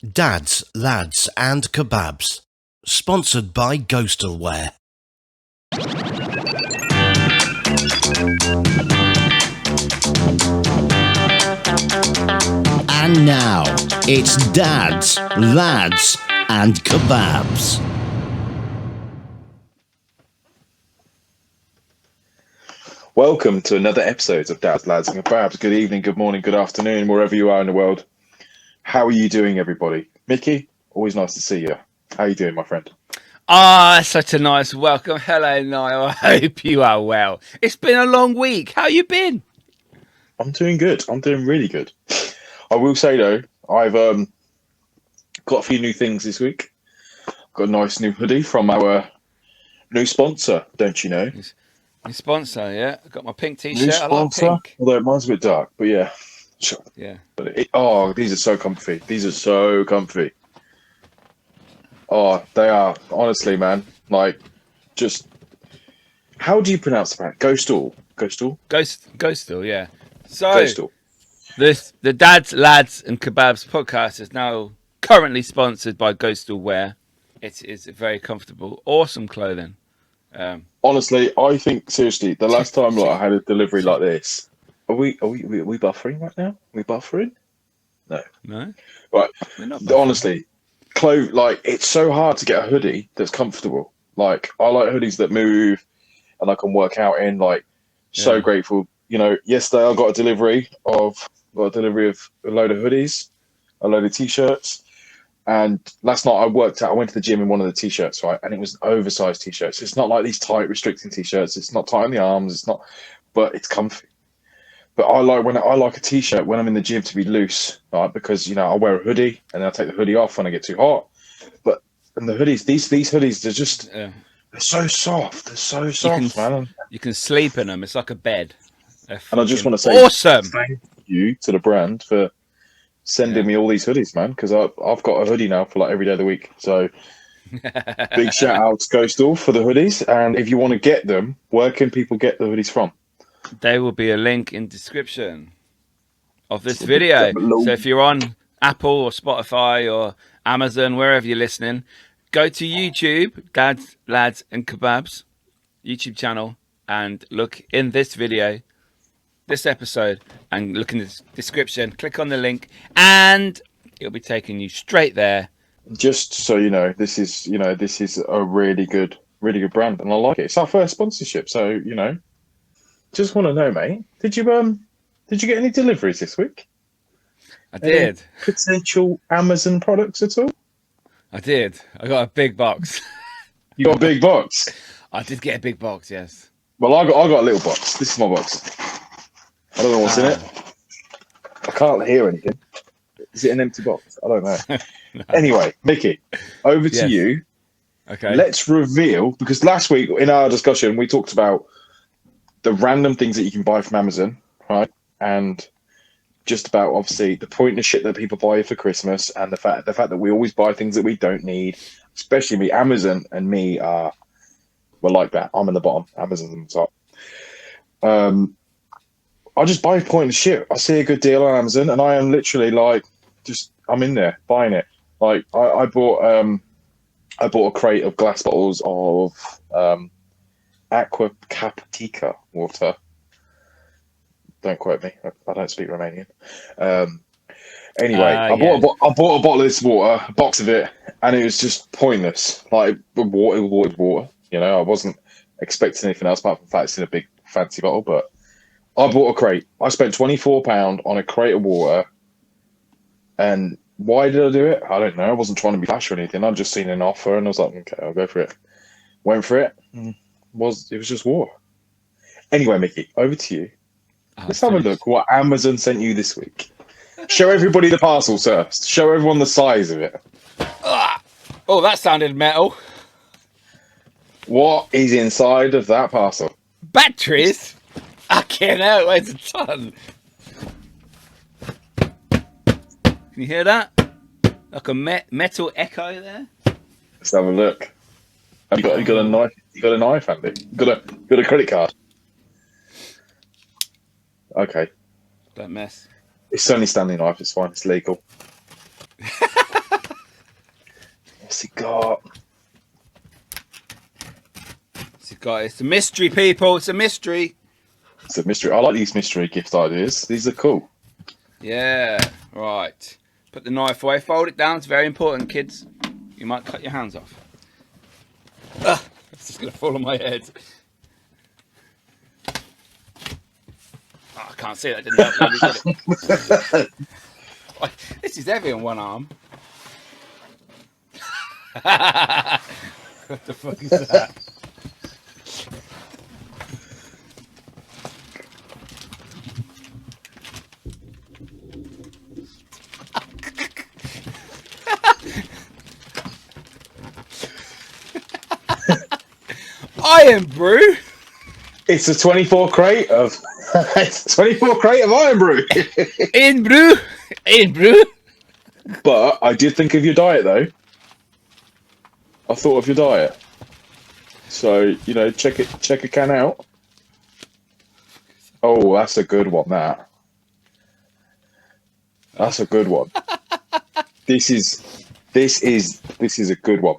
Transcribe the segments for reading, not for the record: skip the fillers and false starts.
Dads, Lads and Kebabs. Sponsored by Ghostalware. And now, it's Dads, Lads and Kebabs. Welcome to another episode of Dads, Lads and Kebabs. Good evening, good morning, good afternoon, wherever you are in the world. How are you doing, everybody? Mickey, always nice to see you. How are you doing, my friend? Such a nice welcome. Hello, Niall. I hope you are well. It's been a long week. How you been? I'm doing good. I'm doing really good. I will say, though, I've got a few new things this week. Got a nice new hoodie from our new sponsor, don't you know? Your sponsor, yeah? I got my pink t-shirt. New sponsor, I like pink. although mine's a bit dark, but yeah. Sure. Yeah. But these are so comfy. These are so comfy. Oh, they are. Honestly, man. Like, just... How do you pronounce the brand? Ghostal? Ghostal, yeah. So, Ghostal. the Dads, Lads and Kebabs podcast is now currently sponsored by Ghostalware. It is very comfortable. Awesome clothing. Honestly, I think, seriously, the last time I had a delivery like this... Are we buffering right now? Are we buffering? No. No? Right. We're not buffering. Honestly, it's so hard to get a hoodie that's comfortable. Like, I like hoodies that move and I can work out in. Like, so grateful. You know, yesterday I got a delivery of a load of hoodies, a load of t-shirts. And last night I went to the gym in one of the t-shirts, right? And it was an oversized t-shirt. So it's not like these tight, restricting t-shirts. It's not tight on the arms. But it's comfy. But I like a t-shirt when I'm in the gym to be loose, right? Because, you know, I wear a hoodie and then I take the hoodie off when I get too hot. And the hoodies, these hoodies, they're just, they're so soft. They're so soft, man. You can sleep in them. It's like a bed. And I just want to say awesome. Thank you to the brand for sending me all these hoodies, man, because I've got a hoodie now for like every day of the week. So big shout out to Ghostal for the hoodies. And if you want to get them, where can people get the hoodies from? There will be a link in description of this video. So if you're on Apple or Spotify or Amazon, wherever you're listening, go to YouTube, Dads, Lads and Kebabs YouTube channel, and look in this video, this episode, and look in the description. Click on the link, and it'll be taking you straight there. Just so you know, this is a really good brand, and I like it. It's our first sponsorship, so you know. Just want to know, mate. Did you get any deliveries this week? I did. Any potential Amazon products at all? I did. I got a big box. You got a big box? I did get a big box, yes. Well, I got a little box. This is my box. I don't know what's in it. I can't hear anything. Is it an empty box? I don't know. No. Anyway, Mickey, over to you. Okay. Let's reveal, because last week in our discussion we talked about the random things that you can buy from Amazon, right? And just about, obviously, the pointless shit that people buy for Christmas, and the fact that we always buy things that we don't need. Especially me. Amazon and me we're like that. I'm in the bottom. Amazon's on the top. I just buy pointless shit. I see a good deal on Amazon, and I am literally like, I'm in there buying it. Like I bought a crate of glass bottles of Aqua Capitica water. Don't quote me. I don't speak Romanian. Anyway, I bought a bottle of this water, a box of it, and it was just pointless. Like water. You know, I wasn't expecting anything else apart from the fact it's in a big fancy bottle. But I bought a crate. I spent £24 on a crate of water. And why did I do it? I don't know. I wasn't trying to be flash or anything. I'd just seen an offer, and I was like, okay, I'll go for it. Went for it. It was just water. Anyway, Mickey, over to you. Let's have a look what Amazon sent you this week. Show everybody the parcel, sir. Show everyone the size of it. Oh, that sounded metal. What is inside of that parcel? Batteries? I can't know. Where's a ton? Can you hear that? Like a metal echo there. Let's have a look. You got a knife? You got a knife, Andy? Got a credit card? Okay. Don't mess. It's only Stanley knife. It's fine. It's legal. What's he got? It's a mystery, people. It's a mystery. It's a mystery. I like these mystery gift ideas. These are cool. Yeah, right. Put the knife away. Fold it down. It's very important, kids. You might cut your hands off. Ugh, it's just going to fall on my head. Oh, I can't see that. Didn't help me, did it? This is heavy on one arm. What the fuck is that? Iron Brew. It's a 24 crate of. It's a 24 crate of Iron Brew. Iron Brew. Iron Brew. But I did think of your diet, though. I thought of your diet. So, you know, check a can out. Oh, that's a good one, that. That's a good one. This is a good one.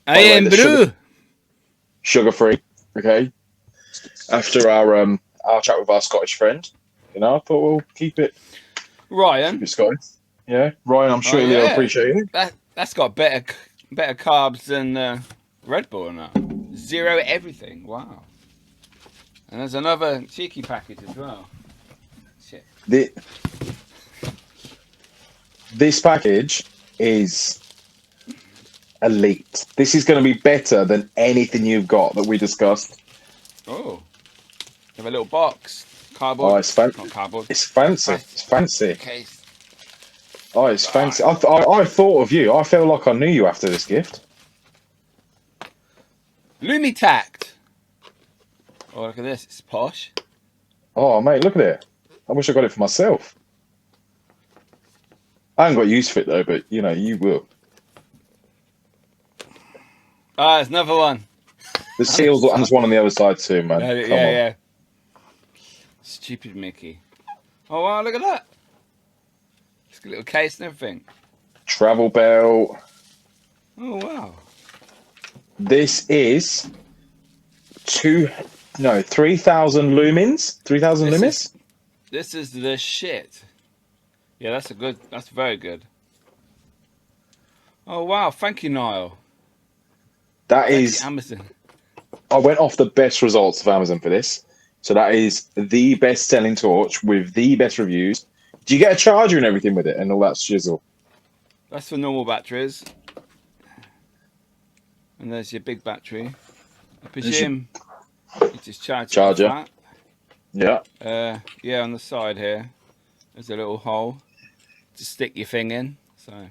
Iron Brew. Sugar free, okay? After our chat with our Scottish friend, you know, I thought we'll keep it Ryan. Scottish. Yeah, Ryan, I'm sure he'll appreciate it. That's got better carbs than Red Bull and that. Zero everything. Wow. And there's another cheeky package as well. Shit. This package is elite. This is going to be better than anything you've got that we discussed. Oh. You have a little box. Cardboard. Oh, it's fancy. Not cardboard. It's fancy. It's fancy. Case. Oh, it's fancy. I thought of you. I feel like I knew you after this gift. Lumitact. Oh, look at this. It's posh. Oh, mate, look at it. I wish I got it for myself. I haven't got use for it, though, but, you know, you will. Ah, there's another one. The seals, and there's one on the other side, too, man. Yeah. Stupid Mickey. Oh, wow, look at that. It's got a little case and everything. Travel belt. Oh, wow. This is 3,000 lumens. 3,000 lumens? This is the shit. Yeah, that's very good. Oh, wow. Thank you, Niall. Thank you, Amazon. I went off the best results of Amazon for this. So that is the best selling torch with the best reviews. Do you get a charger and everything with it and all that shizzle? That's for normal batteries. And there's your big battery. I presume you just charger. Yeah. Yeah, on the side here, there's a little hole to stick your thing in. So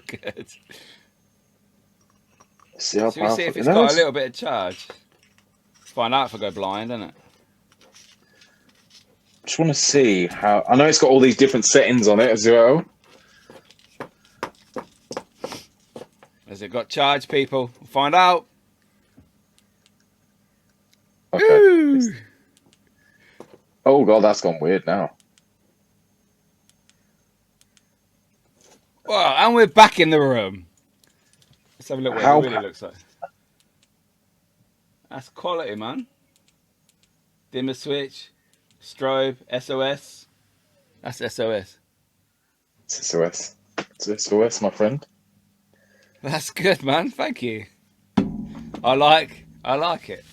good. See how Should we see if it's got a little bit of charge? Let's find out if I go blind, isn't it? Just want to see how. I know it's got all these different settings on it as well. Has it got charge, people? We'll find out. Okay. Ooh. Oh god, that's gone weird now. Well, and we're back in the room. Let's have a look what it really looks like. That's quality, man. Dimmer switch, strobe, SOS. That's SOS. It's SOS. It's SOS, my friend. That's good, man. Thank you. I like it.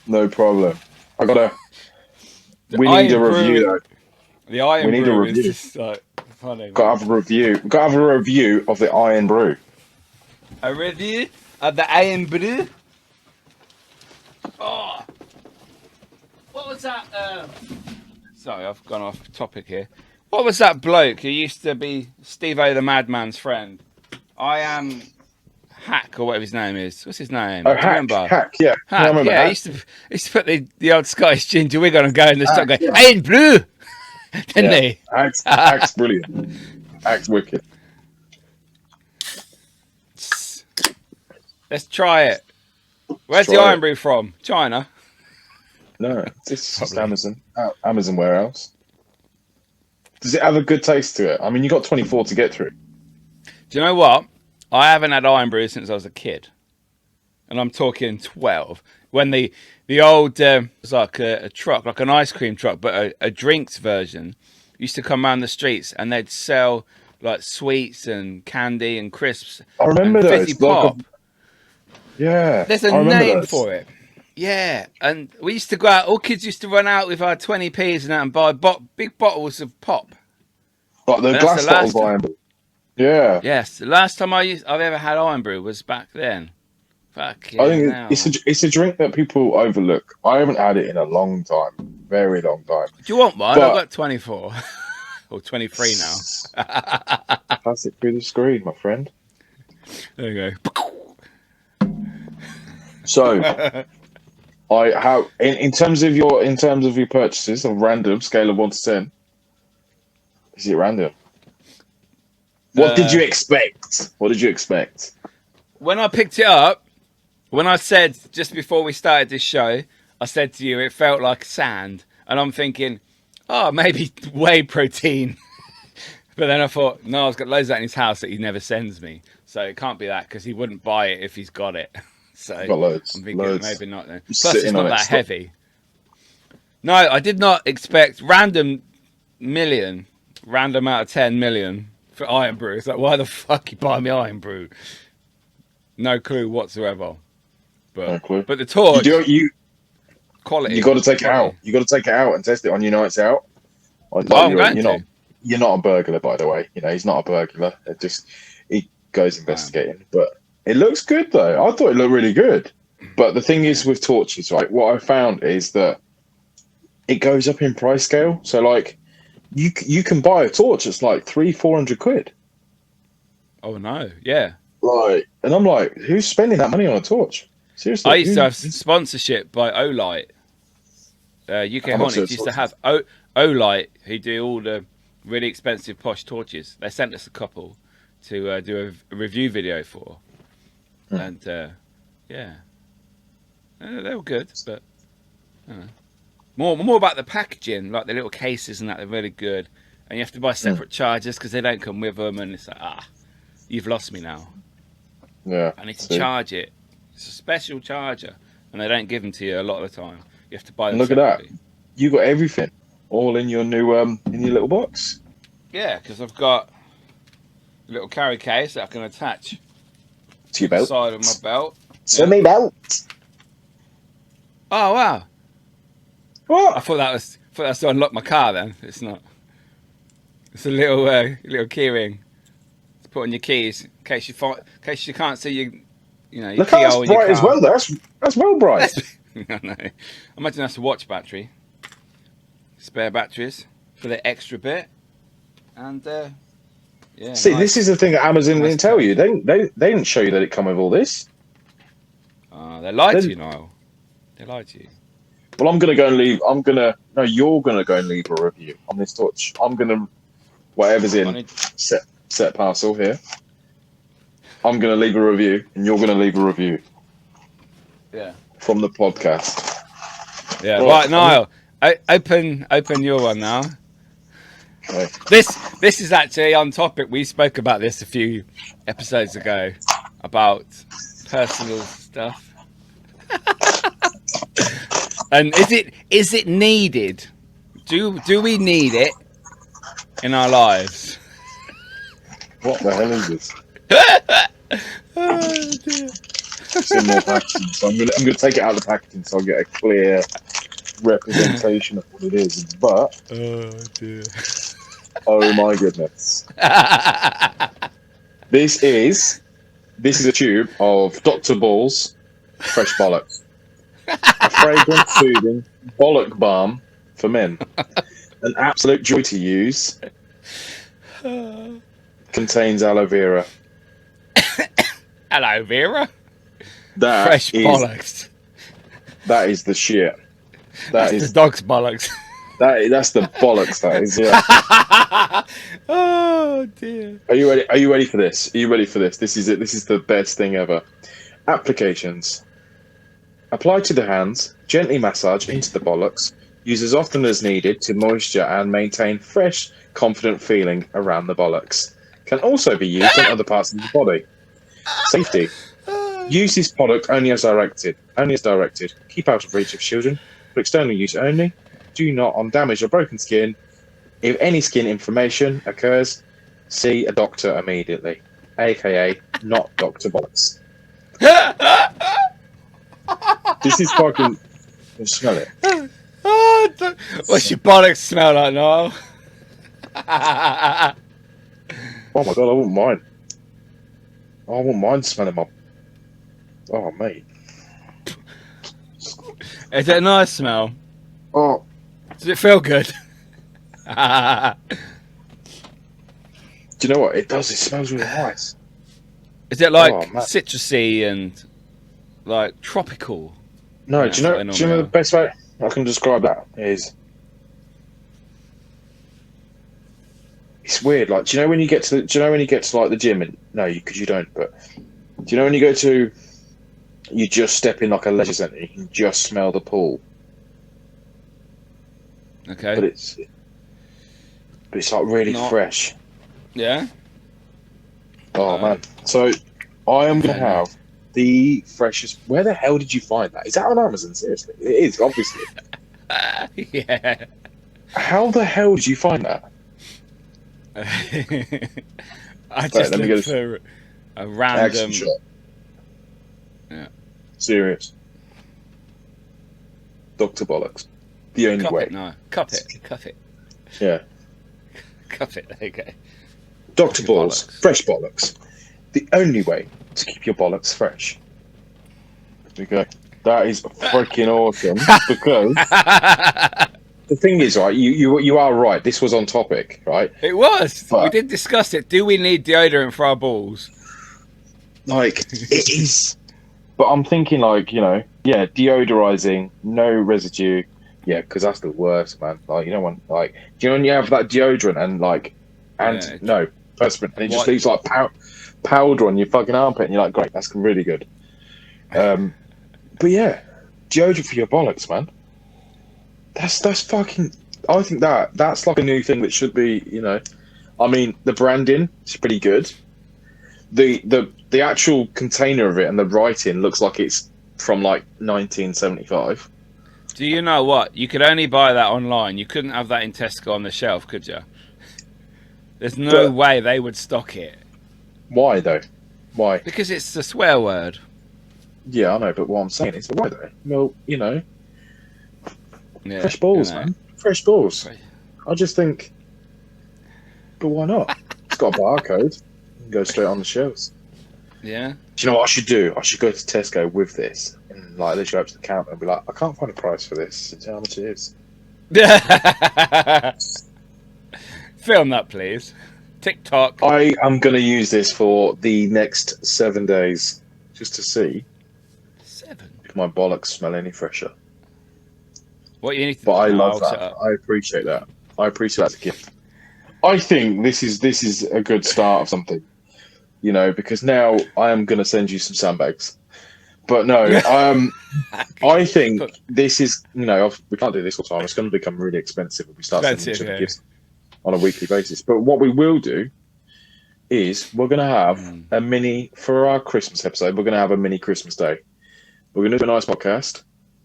No problem. We need a review though. The Iron Brew. We need a review. Is just like funny. Got to have a review. Got to have a review of the Iron Brew. A review of the Iron Brew. Oh, what was that? Sorry, I've gone off topic here. What was that bloke who used to be Steve-O the Madman's friend? I am Hack or whatever his name is. What's his name? Oh, Hack, yeah. Hack, I remember Hack. He used to put the old Scottish ginger wig on and go in the stop going, Iron Brew! Didn't he? Hack's brilliant. Hack's wicked. Let's try it. Where's the Iron Brew from? China? No, it's just Amazon. Amazon warehouse. Does it have a good taste to it? I mean, you got 24 to get through. Do you know what? I haven't had Iron Brew since I was a kid, and I'm talking 12. When the old it was like a truck, like an ice cream truck, but a drinks version used to come around the streets, and they'd sell like sweets and candy and crisps. I remember and those. fizzy pop. Yeah, There's a I remember name those. for it. Yeah, and we used to go out. All kids used to run out with our 20p's and that and buy big bottles of pop. Like the And that's glass the bottles last of Iron Brew. Yeah. Yes, the last time I've ever had Iron Brew was back then. Fucking I think hell. it's a drink that people overlook. I haven't had it in a long time, very long time. Do you want one? But- I've got 24 or 23 now. Pass it through the screen, my friend. There you go. So, in terms of your purchases, a random scale of 1 to 10. Is it random? What did you expect? What did you expect? When I picked it up, when I said just before we started this show, I said to you it felt like sand, and I'm thinking, oh, maybe whey protein. But then I thought, no, I've got loads of that in his house that he never sends me, so it can't be that because he wouldn't buy it if he's got it. So Got loads. I'm thinking Loads. maybe not. Then. Just Plus, it's sitting not on it. that heavy. No, I did not expect random out of 10 million for Iron Brew. It's like, why the fuck you buy me Iron Brew? No clue whatsoever. But, No clue. But the torch, quality. You got to take it quality. out. You got to take it out and test it on your nights out. Like, I'm going to. You're not a burglar, by the way. You know he's not a burglar. He goes investigating. But it looks good though. I thought it looked really good. But the thing is with torches, right? What I found is that it goes up in price scale. So like, you can buy a torch that's like 300-400 quid. Oh no, yeah. Like, and I'm like, who's spending that money on a torch? Seriously, I used to have sponsorship by Olight. UK How much Hornets used to have Olight, who do all the really expensive posh torches. They sent us a couple to do a review video for, and yeah, they were good, but more about the packaging, like the little cases and that. They're really good, and you have to buy separate chargers because they don't come with them, and it's like you've lost me now. Yeah, I need to charge it. It's a special charger, and they don't give them to you a lot of the time. You have to buy them. Look separately. at that! You got everything all in your new in your little box. Yeah, because I've got a little carry case that I can attach To your belt. the side of my belt. To me belt. Oh wow! I What? thought that was to unlock my car. Then it's not. It's a little key ring to put on your keys in case you can't see your Look key how hole that's in your bright as car. well. That's well bright. No. Imagine that's a watch battery. Spare batteries for the extra bit, and yeah. See, nice. this is the thing that Amazon didn't tell you. They didn't show you that it come with all this. They lied to you, Niall. They lied to you. Well, I'm gonna go and leave. You're gonna go and leave a review on this torch. I'm gonna whatever's in set parcel here. I'm gonna leave a review, and you're gonna leave a review. Yeah. From the podcast. Yeah. Right, Niall. Open your one now. Okay. This is actually on topic. We spoke about this a few episodes ago about personal stuff. And is it needed? Do we need it in our lives? What the hell is this? Oh, dear. It's in more packaging, so I'm gonna take it out of the packaging so I get a clear representation of what it is. But Oh dear. oh my goodness, this is a tube of Dr. Ball's fresh bollocks, a fragrant, soothing bollock balm for men, an absolute joy to use. Contains aloe vera. Hello, Vera. That Fresh is- bollocks. That is the shit. That's the dog's bollocks. That's the bollocks. That is, yeah. Oh dear. Are you ready? Are you ready for this? Are you ready for this? This is it. This is the best thing ever. Applications. Apply to the hands. Gently massage into the bollocks. Use as often as needed to moisture and maintain fresh, confident feeling around the bollocks. Can also be used on other parts of the body. Safety. Use this product only as directed. Only as directed. Keep out of reach of children. For external use only. Do not on damaged or broken skin. If any skin inflammation occurs, see a doctor immediately. AKA not Dr. Bollocks. This is fucking... You smell it. What's your bollocks smell like, Niall? Oh my god, I wouldn't mind. I wouldn't mind smelling my... Oh, mate. Is it a nice smell? Oh, Does it feel good? do you know what? It does. It smells really nice. Is it like Oh, man. citrusy and like tropical? No, Yeah, do you know the best way I can describe that is... It's weird. Like, do you know when you get to like the gym? And no, because you don't. But do you know when you go to, you just step in like a leisure centre, you can just smell the pool. Okay. But it's like really fresh. Yeah. Oh man. So I am gonna have the freshest. Where the hell did you find that? Is that on Amazon? Seriously, it is obviously. Yeah. How the hell did you find that? I just let me looked get for a random Action shot. Yeah. Serious. Dr. Bollocks. The only Cup way. it, no. Cup it. Cup it. Yeah. Cup it. There you go. Dr. Your Balls. bollocks. Fresh bollocks. The only way to keep your bollocks fresh. There you go. That is freaking awesome because the thing is, right, you are right. This was on topic, right? It was. But- we did discuss it. Do we need deodorant for our balls? Like, it is. But I'm thinking, like, you know, yeah, deodorizing, no residue. Yeah, because that's the worst, man. Like, you don't want, like, do you know when you have that deodorant and, like, Yeah. no, perspirant, and it just What? leaves, like, powder on your fucking armpit, and you're like, great, that's really good. But yeah, deodorant for your bollocks, man. That's fucking. I think that's like a new thing that should be, you know. I mean, the branding is pretty good. The actual container of it and the writing looks like it's from like 1975. Do you know what? You could only buy that online. You couldn't have that in Tesco on the shelf, could you? There's no But- way they would stock it. Why though? Why? Because it's a swear word. Yeah, I know, but what I'm saying is, why though? Well, you know, Yeah, fresh balls, you know. man. Fresh balls. Fresh. I just think, but why not? It's got a barcode. You can go straight on the shelves. Yeah. Do you know what I should do? I should go to Tesco with this and like literally go up to the counter and be like, I can't find a price for this. Tell how much it is. Film that, please. TikTok. I am going to use this for the next 7 days just to see 7. if my bollocks smell any fresher. What you need to But I do, love I'll set that. up. I appreciate that. I appreciate that gift. I think this is a good start of something, you know, because now I am going to send you some sandbags. But no, I think this is, you know, we can't do this all the time. It's going to become really expensive if we start sending each other gifts on a weekly basis. But what we will do is we're going to have a mini, for our Christmas episode, we're going to have a mini Christmas day. We're going to do a nice podcast.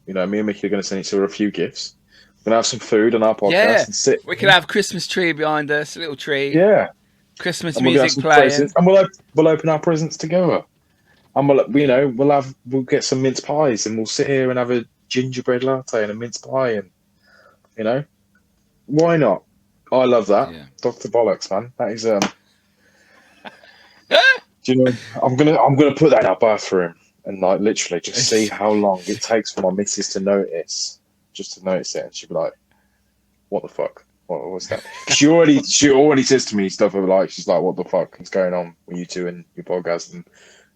You know, me and Mickey are going to send each other a few gifts. We're going to have some food on our podcast Yeah, and sit. we could have Christmas tree behind us, a little tree. Yeah. Christmas And we'll have music some playing. presents, and we'll open our presents together. And we'll get some mince pies, and we'll sit here and have a gingerbread latte and a mince pie, and you know, why not? I love that, Yeah. Dr. Bollocks, man. That is do you know? I'm gonna put that in our bathroom and like literally just see how long it takes for my missus to notice, it, and she'll be like, "What the fuck? What was that?" She already says to me stuff of like, she's like, "What the fuck is going on with you two and your podcast?" And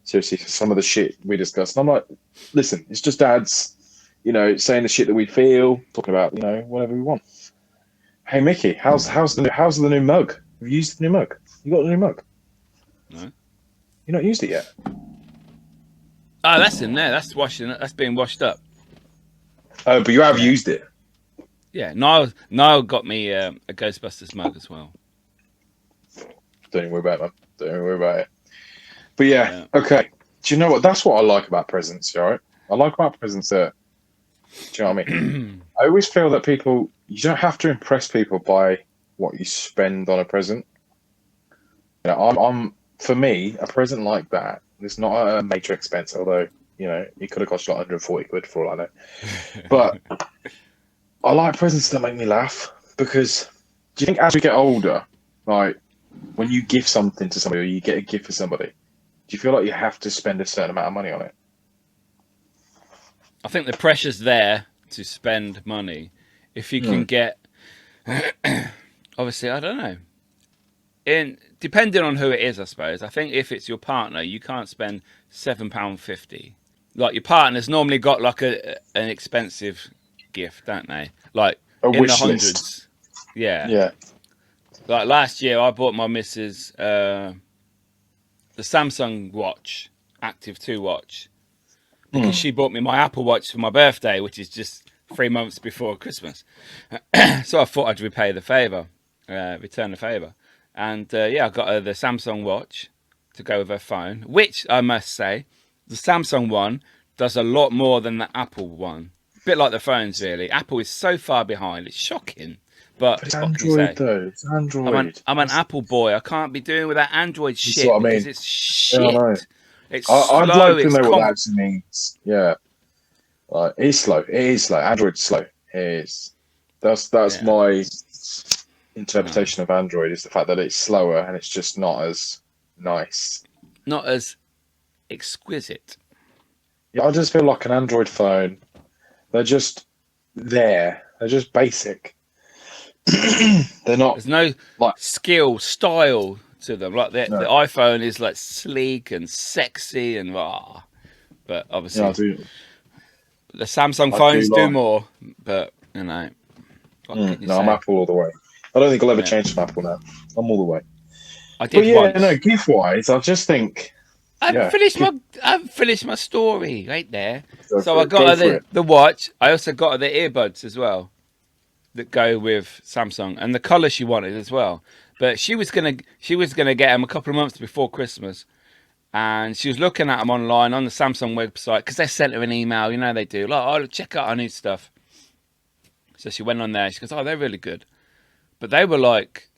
seriously, some of the shit we discussed. And I'm like, listen, it's just dads, you know, saying the shit that we feel, talking about, you know, whatever we want. Hey Mickey, how's the new mug? Have you used the new mug? You got the new mug? No. You not used it yet? Oh, that's in there. That's washing. That's being washed up. Oh, but you have used it. Yeah, Niall got me a Ghostbusters mug as well. Don't worry about it, man. Don't worry about it. But yeah, okay. Do you know what? That's what I like about presents, right? I like about presents that, do you know what I mean? I always feel that you don't have to impress people by what you spend on a present. You know, for me, a present like that, it's not a major expense, although, you know, it could have cost like 140 quid for all I know. But I like presents that make me laugh because do you think as we get older, like when you give something to somebody or you get a gift for somebody, do you feel like you have to spend a certain amount of money on it? I think the pressure's there to spend money. If you can get, obviously, I don't know. Depending on who it is, I suppose. I think if it's your partner, you can't spend £7.50. Like your partner's normally got like an expensive gift, don't they? Like in the hundreds. Yeah. Yeah. Like last year, I bought my missus the Samsung watch, Active 2 watch, because she bought me my Apple Watch for my birthday, which is just 3 months before Christmas. So I thought I'd return the favour. And yeah, I got her the Samsung watch to go with her phone, which I must say, the Samsung one does a lot more than the Apple one. A bit like the phones, really. Apple is so far behind. It's shocking. But it's Android, though. It's Android. I'm an Apple boy. I can't be doing with that Android shit because it's shit. Yeah, I know. It's slow. I'd like to know what that actually means. Yeah. Like, it is slow. It is slow. Android's slow. It is. That's my interpretation of Android, is the fact that it's slower and it's just not as nice. Not as exquisite. Yeah, I just feel like an Android phone, they're just there. They're just basic. They're not. There's no like style to them. Like the iPhone is like sleek and sexy and but obviously the Samsung phones do more. But you know, I'm Apple all the way. I don't think I'll ever change from Apple now. I'm all the way. I did once. No, gift wise, I just think I've finished my story right there. So I got her the watch. I also got her the earbuds as well that go with Samsung, and the colour she wanted as well. But she was gonna get them a couple of months before Christmas, and she was looking at them online on the Samsung website because they sent her an email. You know they do. Like, oh, check out our new stuff. So she went on there. She goes, oh, they're really good. But they were like,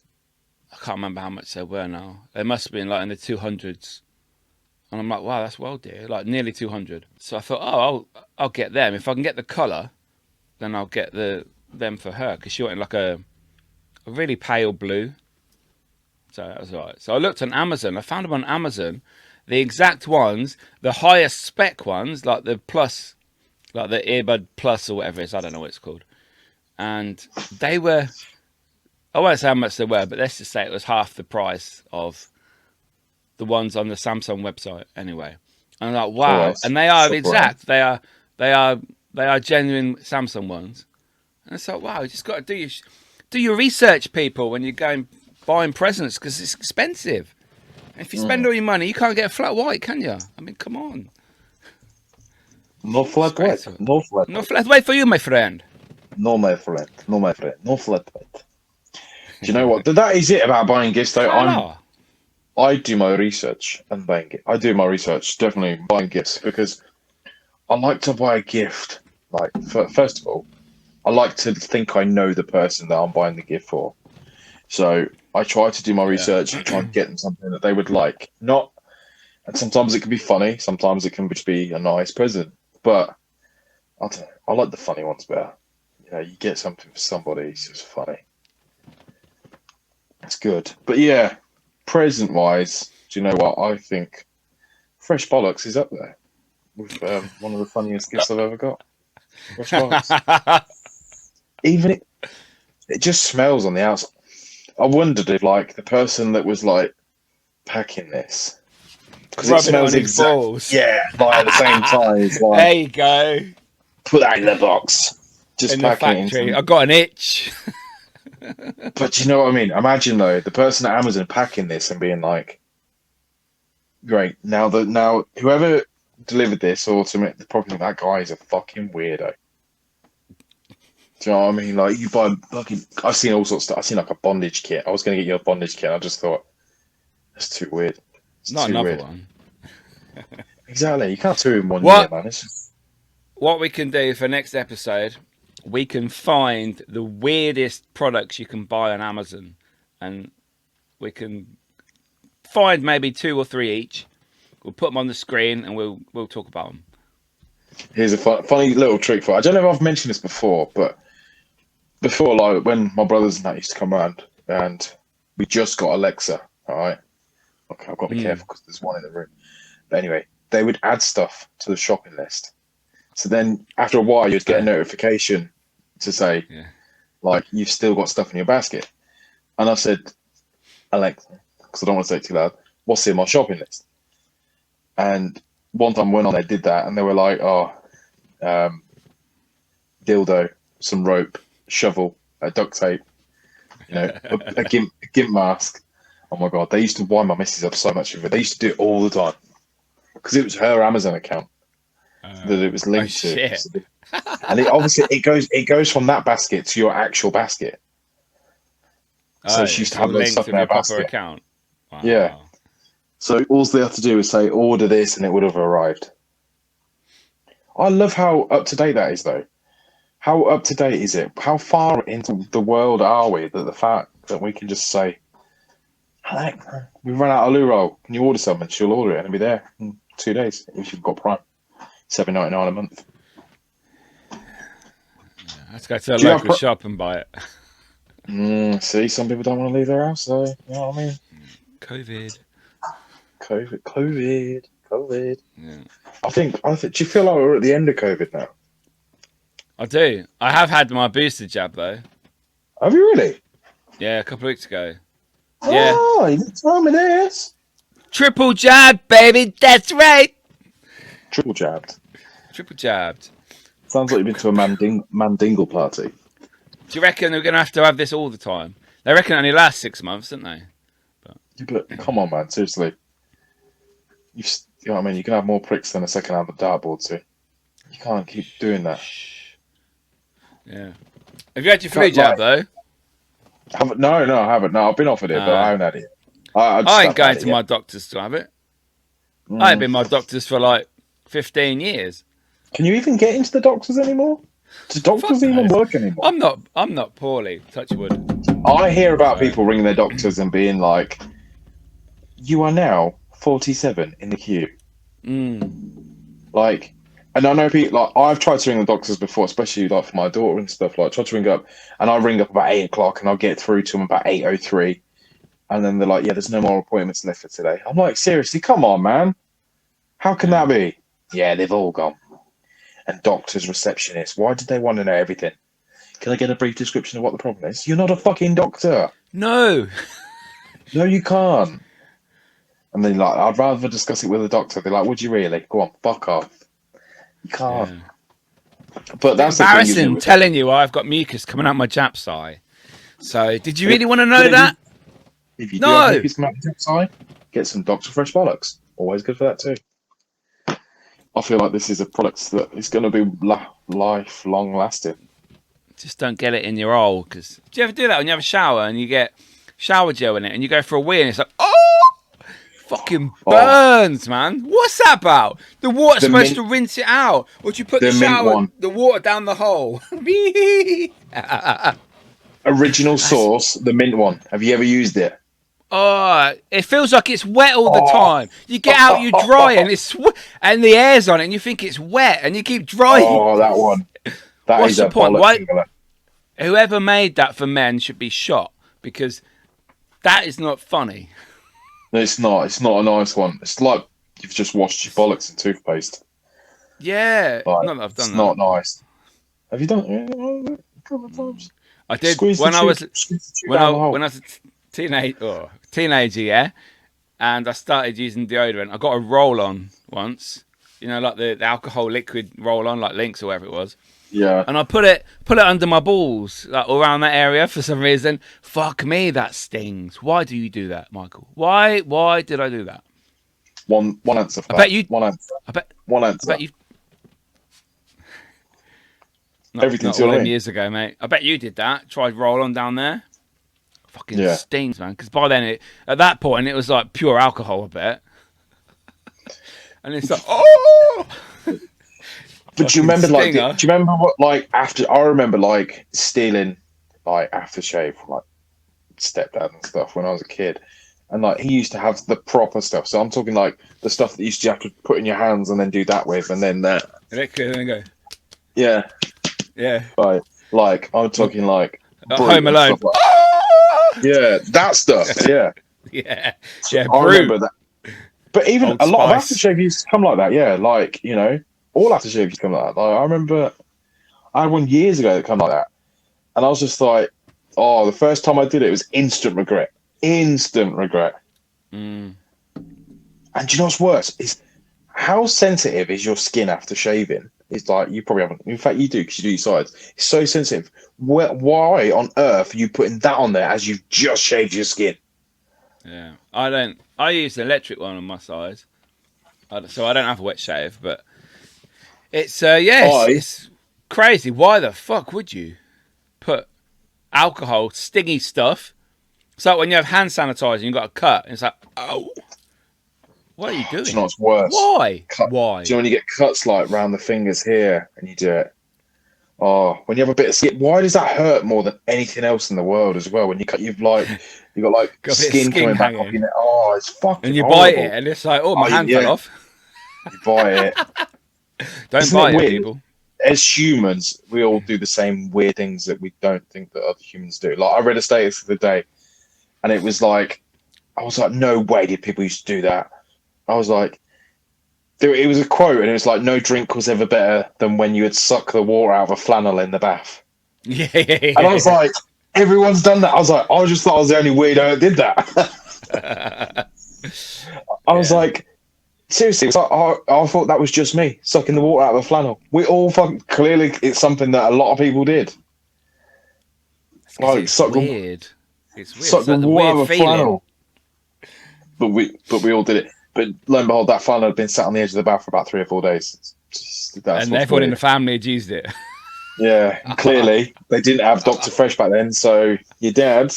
I can't remember how much they were now. They must have been like in the 200s. And I'm like, wow, that's well dear, like nearly 200. So I thought, oh, I'll get them. If I can get the colour, then I'll get them for her, because she wanted like a really pale blue. So that was all right. So I looked on Amazon. I found them on Amazon, the exact ones, the highest spec ones, like the Plus, like the Earbud Plus or whatever it is. I don't know what it's called. And they were, I won't say how much they were, but let's just say it was half the price of the ones on the Samsung website anyway. And I'm like, wow. And they are exact. They are genuine Samsung ones. And it's like, wow, you just got to do your research, people, when you're going buying presents, because it's expensive. And if you spend all your money, you can't get a flat white, can you? I mean, come on. No flat white. No flat. No flat white for you, my friend. No, my friend. No, my friend. No flat white. Do you know what? That is it about buying gifts, though. I do my research and buying it. I do my research, definitely buying gifts, because I like to buy a gift. Like, first of all, I like to think I know the person that I'm buying the gift for. So I try to do my research and try and get them something that they would like. And sometimes it can be funny. Sometimes it can just be a nice present. But I don't know. I like the funny ones better. You know, you get something for somebody, it's just funny. It's good. But yeah, present-wise, do you know what? I think Fresh Bollocks is up there with one of the funniest gifts I've ever got. Fresh Bollocks. Even it just smells on the outside. I wondered if, like, the person that was, like, packing this, because it smells exactly, like at the same time. It's like, there you go. Put that in the box. Just in the factory. I got an itch. But you know what I mean? Imagine though, the person at Amazon packing this and being like, "Great, now whoever delivered this or to me, probably that guy is a fucking weirdo." Do you know what I mean? Like, you buy fucking, I've seen all sorts of stuff. I've seen like a bondage kit. I was going to get you a bondage kit. I just thought, It's too weird. It's Not too another weird. one. Exactly. You can't do it in 1 What? year, man. It's just... What we can do for next episode, we can find the weirdest products you can buy on Amazon, and we can find maybe 2 or 3 each. We'll put them on the screen, and we'll talk about them. Here's a funny little trick for. I don't know if I've mentioned this before, but before, like when my brothers and that used to come around, and we just got Alexa. All right. Okay, I've got to be careful because there's one in the room. But anyway, they would add stuff to the shopping list. So then after a while, you'd get a notification to say, like, you've still got stuff in your basket. And I said, Alexa, because I don't want to say it too loud, what's in my shopping list? And one time I went on, they did that, and they were like, dildo, some rope, shovel, duct tape, a gimp mask. Oh my God, they used to wind my missus up so much of it. They used to do it all the time because it was her Amazon account that it was linked to. And it goes from that basket to your actual basket. So she used to have those stuff in her basket. Account. Wow. Yeah. So all they have to do is say, order this, and it would have arrived. I love how up to date that is, though. How up to date is it? How far into the world are we that the fact that we can just say, we run out of loo roll. Can you order something? She'll order it and it'll be there in 2 days if you've got Prime. $7.99 a month. Let's go to a local shop and buy it. See, some people don't want to leave their house, so you know what I mean. COVID. Yeah. I think. Do you feel like we're at the end of COVID now? I do. I have had my booster jab though. Have you really? Yeah, a couple of weeks ago. Oh, you didn't tell me this. Triple jab, baby. That's right. Triple jabbed. Sounds like you've been to a mandingle party. Do you reckon we're going to have this all the time? They reckon it only lasts 6 months, don't they? But come on, man. Seriously. You know what I mean? You can have more pricks than a second-hand dartboard, so you can't keep doing that. Yeah. Have you had your flu jab, though? No, I haven't. No, I've been offered it, but I haven't had it. I ain't going to my doctors to have it. I ain't been my doctors for like 15 years. Can you even get into the doctors anymore? Do doctors even work anymore? I'm not poorly, touch wood. I hear about people ringing their doctors and being like, you are now 47 in the queue. Like, and I know people, like, I've tried to ring the doctors before, especially like for my daughter and stuff. Like, I tried to ring up, and I ring up about 8 o'clock, and I'll get through to them about 8:03, and then they're like, "Yeah, there's no more appointments left for today." I'm like, seriously, come on, man, how can that be? Yeah, they've all gone. And doctors, receptionists, why did they want to know everything? Can I get a brief description of what the problem is? You're not a fucking doctor. No, you can't. And then like, I'd rather discuss it with a doctor. They're like, would you really? Go on, fuck off. You can't. Yeah. But that's embarrassing. Telling you, I've got mucus coming out my Jap's eye. So, did you really want to know that? If you do have mucus coming out your Jap's eye, get some Dr. Fresh bollocks. Always good for that too. I feel like this is a product that is going to be lifelong lasting. Just don't get it in your hole. Because do you ever do that when you have a shower and you get shower gel in it and you go for a wee and it's like, fucking burns, man. What's that about? The water's supposed to rinse it out. Or do you put the water down the hole? Original source, the mint one. Have you ever used it? Oh, it feels like it's wet all the time. You get out, you dry, and and the air's on it, and you think it's wet, and you keep drying. Oh, that one. What's the point? Whoever made that for men should be shot, because that is not funny. No, it's not. It's not a nice one. It's like you've just washed your bollocks in toothpaste. Yeah, like, not that I've done it's that. Not nice. Have you done it a couple of times? I did when I was a teenager, yeah, and I started using deodorant. I got a roll-on once, like the alcohol liquid roll-on, like Lynx or whatever it was. Yeah. And I put it under my balls, like around that area for some reason. Fuck me, that stings. Why do you do that, Michael? Why did I do that? One answer. I bet you. One answer. One answer. I bet you. Everything's not all them years ago, mate. I bet you did that. Tried roll-on down there. fucking stings, man. Because by then, at that point, it was like pure alcohol, I bet. And it's like, oh. But do you remember, like, do you remember what, like, after? I remember, like, stealing, like, aftershave from, like, stepdad and stuff when I was a kid, and like he used to have the proper stuff. So I'm talking like the stuff that you used to have to put in your hands and then do that with, and then that. And then go. Yeah. Right. Like I'm talking like Home Alone. Like yeah, that stuff. Yeah. Yeah. I remember that. But even Old a lot of aftershave used to come like that. Yeah, like all aftershave used to come like that. Like, I remember I had one years ago that came like that, and I was just like, oh, the first time I did it was instant regret. Instant regret. And do you know what's worse? Is how sensitive is your skin after shaving? It's like you probably haven't. In fact, you do because you do your sides. It's so sensitive. Why on earth are you putting that on there as you've just shaved your skin? Yeah, I don't. I use the electric one on my sides, so I don't have a wet shave. But it's it's crazy. Why the fuck would you put alcohol, stingy stuff? It's like when you have hand sanitizer and you've got a cut, and it's like, oh, what are you doing? Do you know what's worse? Why? Why? Do you know when you get cuts like round the fingers here and you do it? Oh, when you have a bit of skin, why does that hurt more than anything else in the world as well? When you cut, you've got skin coming back off your neck. Oh, it's fucking And you horrible. bite it, and it's like, oh, my hand fell off. You bite it. Don't bite it, people. As humans, we all do the same weird things that we don't think that other humans do. Like I read a status the other day, and it was like, I was like, no way did people used to do that. I was like, it was a quote, and it was like, no drink was ever better than when you would suck the water out of a flannel in the bath. Yeah. And I was like, everyone's done that. I was like, I just thought I was the only weirdo that did that. I was like, seriously, it's like, I thought that was just me sucking the water out of a flannel. We all clearly it's something that a lot of people did. Like, it's weird. It's weird. Suck the water out of a flannel. But we all did it. But lo and behold, that flannel had been sat on the edge of the bath for about 3 or 4 days. And everyone in the family had used it. Yeah, clearly they didn't have Dr. Fresh back then, so your dad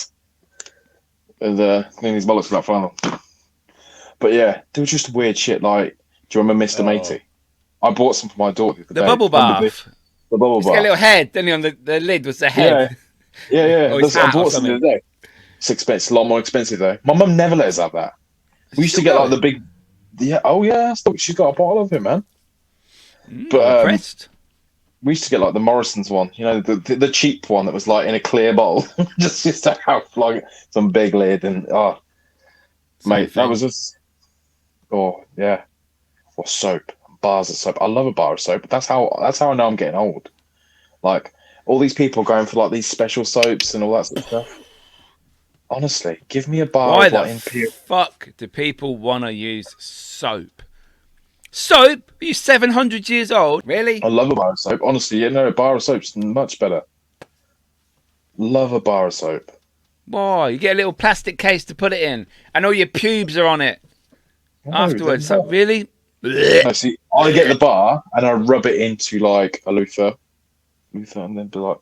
had cleaned his bollocks with that flannel. But yeah, there was just weird shit. Like, do you remember Mr. Matey? I bought some for my daughter the bubble bath. The bubble bath. Got a little head. Then on the lid was the head. Yeah. I bought some the other day. It's expensive, a lot more expensive though. My mum never let us have that. We used to get like the big, she's got a bottle of it, man. But impressed. We used to get like the Morrison's one, the cheap one that was like in a clear bottle, just to have like some big lid and mate, that was just or soap, bars of soap. I love a bar of soap. That's how I know I'm getting old. Like all these people going for like these special soaps and all that sort of stuff. Honestly, give me a bar. Why the fuck do people want to use soap? Soap? Are you 700 years old? Really? I love a bar of soap. Honestly, a bar of soap's much better. Love a bar of soap. Why? You get a little plastic case to put it in, and all your pubes are on it afterwards. So, really? No, see, I get the bar and I rub it into like a loofah, and then be like.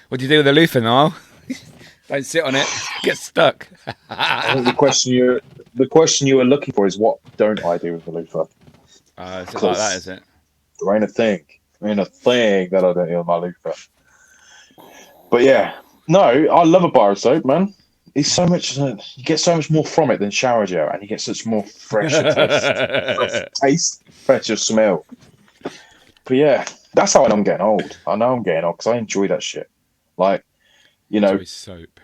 What do you do with the loofah, Niall? Don't sit on it. Get stuck. I think the question you were looking for is what don't I do with the loofah? Is it like that, is it? There ain't a thing. There ain't a thing that I don't do with my loofah. But yeah, no, I love a bar of soap, man. It's so much. You get so much more from it than shower gel, and you get such more fresher taste, fresher smell. But yeah, that's how I'm getting old. I know I'm getting old because I enjoy that shit. Like, soap.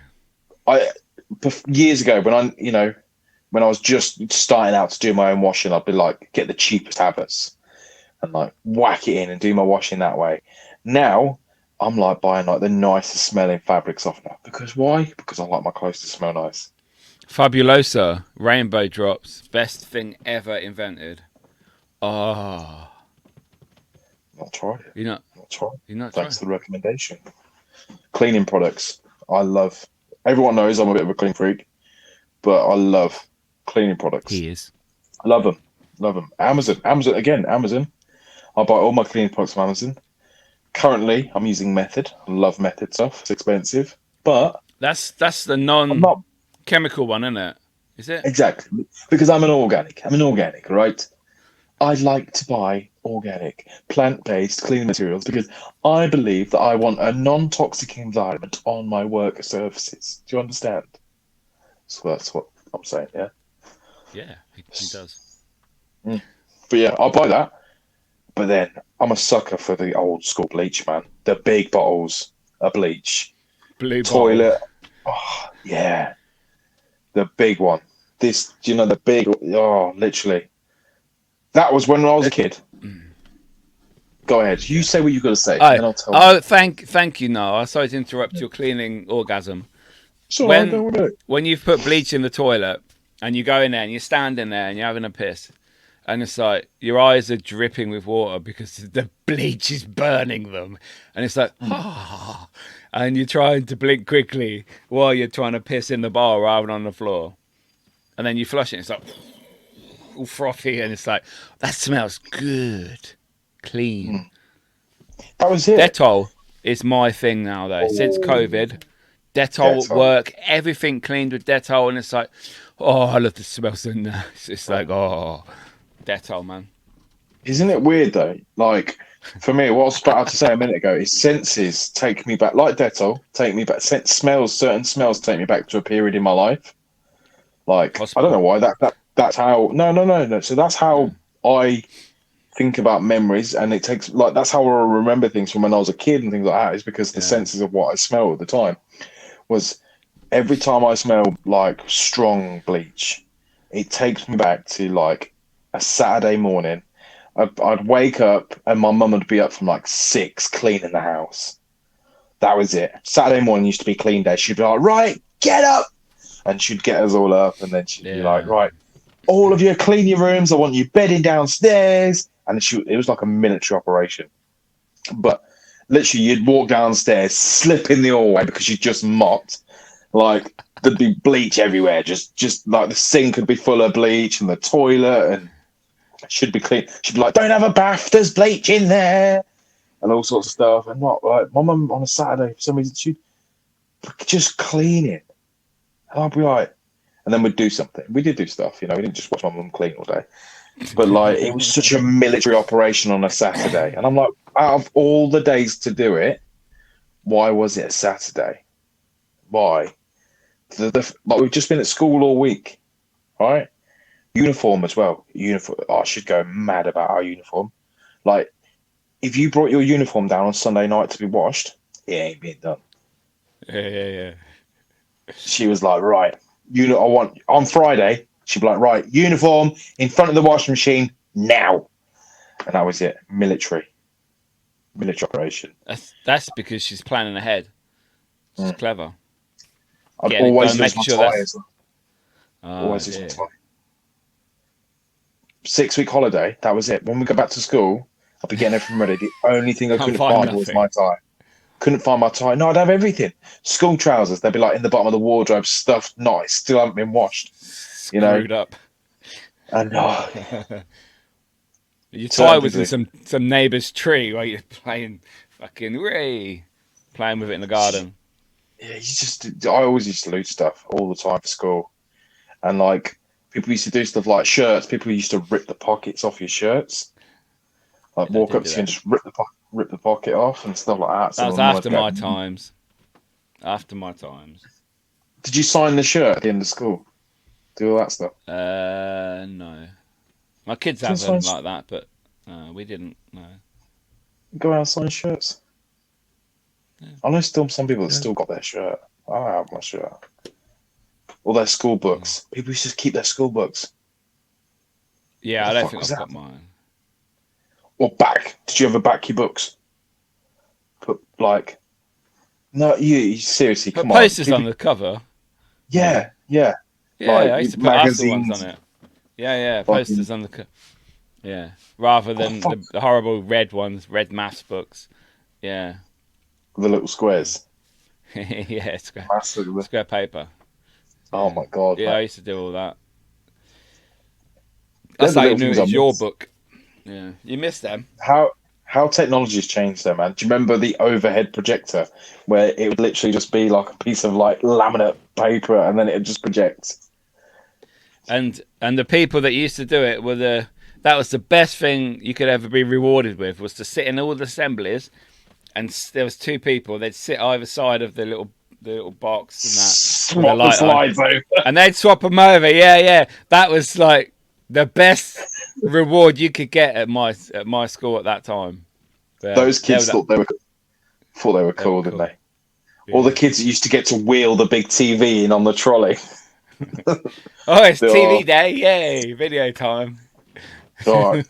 Years ago when I was just starting out to do my own washing, I'd be like, get the cheapest Abbots and like whack it in and do my washing that way. Now I'm like buying like the nicest smelling fabric softener. Because why? Because I like my clothes to smell nice. Fabulosa rainbow drops, best thing ever invented. Oh, Not tried it. Not tried. Thanks for the recommendation. Cleaning products. I love. Everyone knows I'm a bit of a clean freak, but I love cleaning products. He is. I love them. Amazon. I buy all my cleaning products from Amazon. Currently, I'm using Method. I love Method stuff. It's expensive, but That's the I'm not non-chemical one, isn't it? Is it? exactly because I'm an organic. I'm an organic, right? I like to buy organic, plant-based cleaning materials because I believe that I want a non-toxic environment on my work surfaces. Do you understand? So that's what I'm saying, yeah. Yeah, he does. Mm. But yeah, I'll buy that. But then I'm a sucker for the old school bleach, man. The big bottles of bleach. Blue Toilet. bottle. Oh, yeah. The big one. This, the big, literally. That was when I was a kid. Go ahead. You say what you've got to say, and then I'll tell you. Thank you, Noel. I'm sorry to interrupt your cleaning orgasm. Sure, I don't want to. When you've put bleach in the toilet and you go in there and you're standing there and you're having a piss, and it's like your eyes are dripping with water because the bleach is burning them, and it's like, and you're trying to blink quickly while you're trying to piss in the bowl rather than on the floor, and then you flush it, and it's like all frothy, and it's like that smells good, clean. That was it. Dettol is my thing now, though. Since COVID, Dettol work, everything cleaned with Dettol, and it's like, I love the smells in there. It's just like, Dettol, man. Isn't it weird though? Like for me, what I was about to say a minute ago is senses take me back, like Dettol, take me back. Certain smells take me back to a period in my life. Like Hospital. I don't know why that's how. No. So that's how I think about memories, and it takes that's how I remember things from when I was a kid and things like that. Is because the senses of what I smell at the time was every time I smell like strong bleach, it takes me back to like a Saturday morning. I'd wake up and my mum would be up from like 6 cleaning the house. That was it. Saturday morning used to be clean day. She'd be like, right, get up. And she'd get us all up and then she'd be like, right, all of you clean your rooms. I want you bedding downstairs. And it was like a military operation. But literally you'd walk downstairs, slip in the hallway because you just mopped. Like there'd be bleach everywhere. Just like the sink would be full of bleach and the toilet and should be clean. She'd be like, don't have a bath, there's bleach in there, and all sorts of stuff. And what, like, my mum on a Saturday, for some reason, she'd just clean it. And I'd be like, and then we'd do something. We did do stuff, we didn't just watch my mum clean all day. But, like, it was such a military operation on a Saturday. And I'm like, out of all the days to do it, why was it a Saturday? Why? Like, we've just been at school all week, right? Uniform as well. Uniform. I should go mad about our uniform. Like, if you brought your uniform down on Sunday night to be washed, it ain't being done. Yeah. She was like, right, I want on Friday. She'd be like, right, uniform in front of the washing machine now, and that was it. Military operation. That's because she's planning ahead. She's clever. I'd always lose my tie as well. Always lose my tie. 6-week holiday, that was it. When we go back to school, I'll be getting everything ready. The only thing I couldn't find was my tie. Couldn't find my tie. No, I'd have everything. School trousers, they'd be like in the bottom of the wardrobe, stuffed nice, still haven't been washed. Screwed up. And your tie was in some neighbour's tree while you're playing fucking playing with it in the garden. Yeah, I always used to lose stuff all the time for school. And like people used to do stuff like shirts. People used to rip the pockets off your shirts. Like walk up to you and just rip the pocket off and stuff like that. That was after my times. After my times. Did you sign the shirt at the end of school? Do all that stuff? No. My kids have them like that, but we didn't. No. Go out and sign shirts. Yeah. I know some people that still got their shirt. I don't have my shirt. Or their school books. People used to keep their school books. Yeah, I don't think I've got mine. Or back. Did you ever back your books? Put like, no, you seriously come on. Posters on the cover. Yeah. Yeah, like, I used to put after ones on it. Yeah, posters on the cover. Yeah, rather than the horrible red ones, red maths books. Yeah. The little squares. Yeah, square paper. Oh my god! Yeah, man. I used to do all that. That's how you knew it was your book. Yeah, you missed them. How how technology's changed though, man. Do you remember the overhead projector where it would literally just be like a piece of like laminate paper and then it would just project? And the people that used to do it were that was the best thing you could ever be rewarded with, was to sit in all the assemblies, and there was two people. They'd sit either side of the little box and that, with a Swap the light on, slides over. and they'd swap them over. Yeah. That was like the best reward you could get at my school at that time. Those kids thought they were cool, didn't they? Yeah. All the kids that used to get to wheel the big TV in on the trolley. Oh, it's TV day! Yay, video time. God.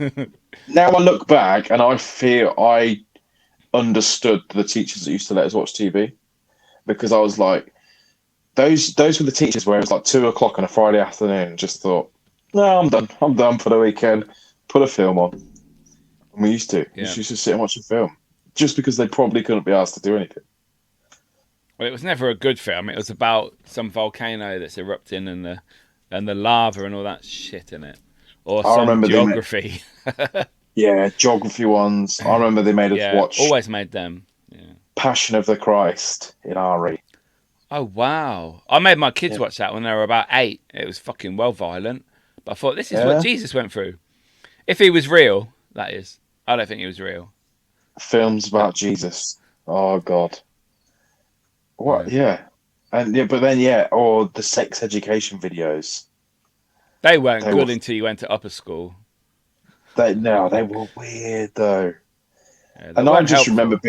Now I look back and I feel I understood the teachers that used to let us watch TV, because I was like, those were the teachers where it was like 2:00 on a Friday afternoon and just thought, no, I'm done for the weekend. Put a film on. And we used to just sit and watch a film, just because they probably couldn't be asked to do anything. Well, it was never a good film. It was about some volcano that's erupting and the lava and all that shit in it, or some geography. Yeah, geography ones. I remember they made us watch. Always made them. Yeah. Passion of the Christ in RE. Oh wow! I made my kids watch that when they were about 8. It was fucking well violent, but I thought this is what Jesus went through. If he was real, that is. I don't think he was real. Films about Jesus. Oh God. What? Yeah. And but then or the sex education videos. They weren't good until you went to upper school. They were weird though. Yeah, and I just remember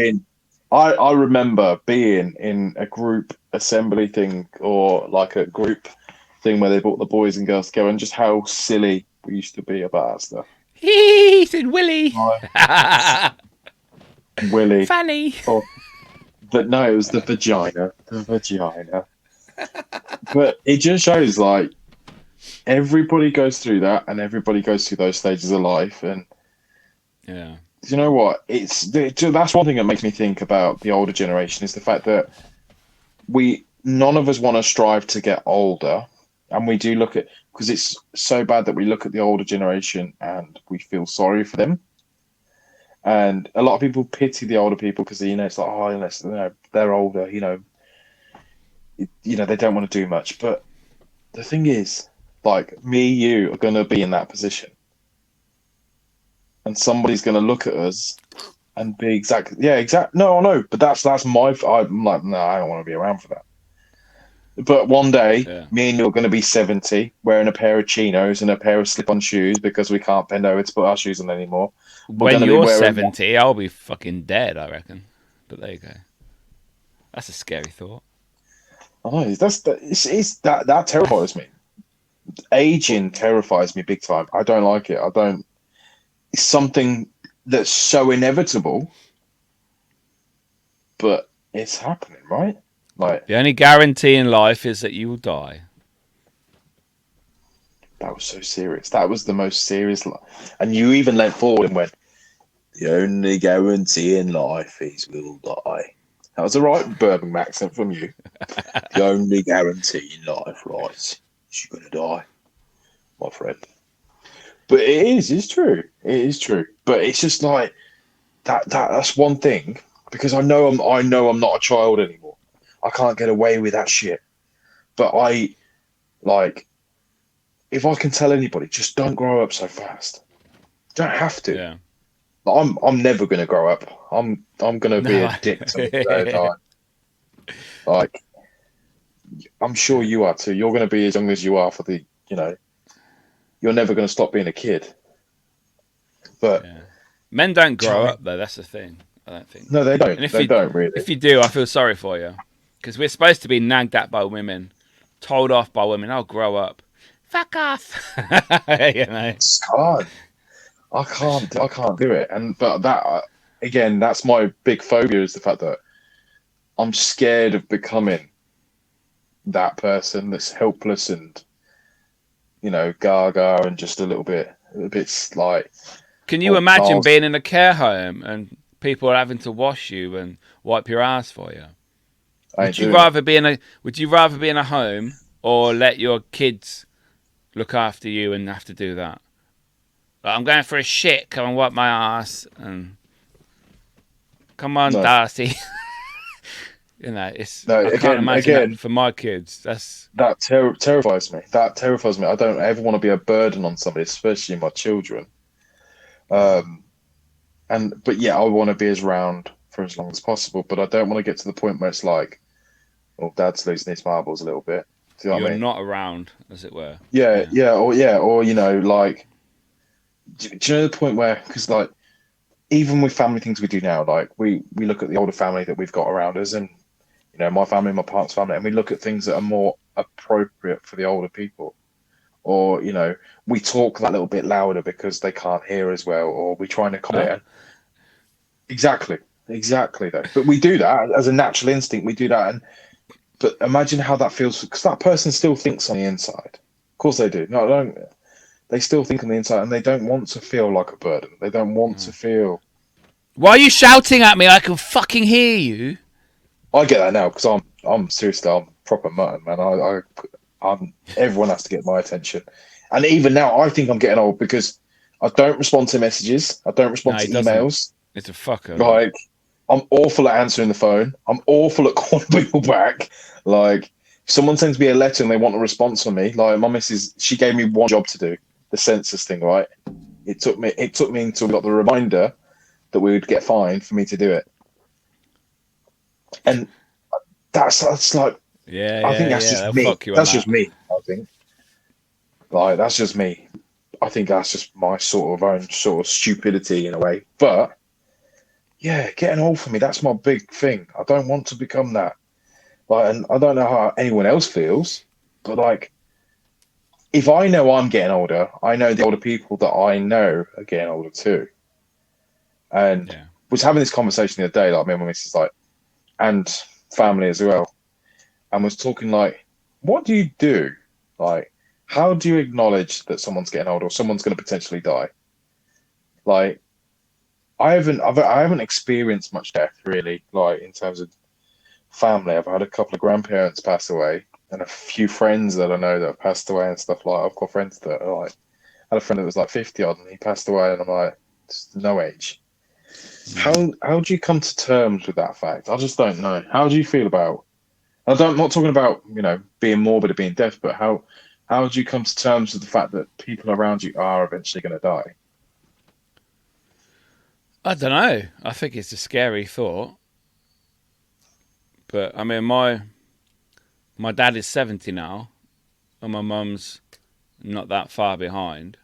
I remember being in a group assembly thing, or like a group thing where they brought the boys and girls together, and just how silly we used to be about that stuff. He said Willie. Willie. Fanny. Oh, but no, it was the vagina. The vagina. But it just shows, like, everybody goes through that, and everybody goes through those stages of life. And yeah, you know what? That's one thing that makes me think about the older generation, is the fact that none of us want to strive to get older, and we do look at, because it's so bad that we look at the older generation and we feel sorry for them. And a lot of people pity the older people because, it's like, they're older, they don't want to do much. But the thing is, like, you are going to be in that position. And somebody's going to look at us and be no, I know, but that's I'm like, no, I don't want to be around for that. But one day, me and you are going to be 70, wearing a pair of chinos and a pair of slip-on shoes because we can't bend over to put our shoes on anymore. When you're 70, I'll be fucking dead, I reckon. But there you go. That's a scary thought. Oh, that terrifies me. Aging terrifies me big time. I don't like it. It's something that's so inevitable, but it's happening, right? Like, the only guarantee in life is that you will die. That was so serious. That was the most serious. And you even leant forward and went, the only guarantee in life is we'll die. That was the right Birmingham accent from you. The only guarantee in life, right, is you're going to die, my friend. But it's true. It is true. But it's just like, that's one thing, because I know I'm not a child anymore. I can't get away with that shit. But if I can tell anybody, just don't grow up so fast. You don't have to. Yeah. I'm never going to grow up. I'm going to be a dick to die. Like, I'm sure you are too. You're going to be as young as you are for you're never going to stop being a kid. But men don't grow up though. That's the thing. I don't think. No, they don't. They don't really. If you do, I feel sorry for you, because we're supposed to be nagged at by women, told off by women. I'll grow up. Fuck off. It's hard. I can't do it. But that, again, that's my big phobia, is the fact that I'm scared of becoming that person that's helpless and, gaga and just a bit like. Can you imagine being in a care home and people are having to wash you and wipe your ass for you? Would you rather be in a home, or let your kids look after you and have to do that? Like, I'm going for a shit, come and wipe my ass. And Come on, No. Darcy. You know, it's No, I can't imagine again, that for my kids. that terrifies me. That terrifies me. I don't ever want to be a burden on somebody, especially my children. But yeah, I want to be as round for as long as possible. But I don't want to get to the point where it's like, oh, Dad's losing his marbles a little bit. Do you know You're what I mean? not around, as it were. Or you know, like, do you know the point where, because like, even with family things we do now, like we look at the older family that we've got around us, and you know, my family, my partner's family, and we look at things that are more appropriate for the older people. Or, you know, we talk that little bit louder because they can't hear as well, or we try and accommodate. Huh? Exactly though. But we do that as a natural instinct. We do that, but imagine how that feels, because that person still thinks on the inside. Of course they do. No, don't. They still think on the inside, and they don't want to feel like a burden. They don't want to feel. Why are you shouting at me? I can fucking hear you. I get that now because I'm seriously, I'm proper mutton, man. I'm everyone has to get my attention, and even now I think I'm getting old because I don't respond to messages. I don't respond No, to he doesn't. emails. It's a fucker. Like, I'm awful at answering the phone. I'm awful at calling people back. Like, if someone sends me a letter and they want a response from me, like my missus, she gave me one job to do, the census thing, right? It took me until we got the reminder that we would get fined for me to do it. And that's like, I think that's just They'll me. fuck you on That's that. just me, I think. Like, that's just me. I think that's just my sort of own sort of stupidity in a way. But yeah, getting old for me, that's my big thing. I don't want to become that. Like, and I don't know how anyone else feels, but like, if I know I'm getting older, I know the older people that I know are getting older too. And Yeah. was having this conversation the other day, like me and my missus, like, and family as well, and was talking like, what do you do? Like, how do you acknowledge that someone's getting older or someone's going to potentially die? Like, I haven't experienced much death really, like in terms of family. I've had a couple of grandparents pass away and a few friends that I know that have passed away and stuff like. I've got friends that are like, I had a friend that was like 50 odd and he passed away, and I'm like, just no age. How do you come to terms with that fact? I just don't know. How do you feel about? I'm not talking about, you know, being morbid or being deaf, but how do you come to terms with the fact that people around you are eventually going to die? I don't know. I think it's a scary thought. But I mean, my dad is 70 now, and my mum's not that far behind.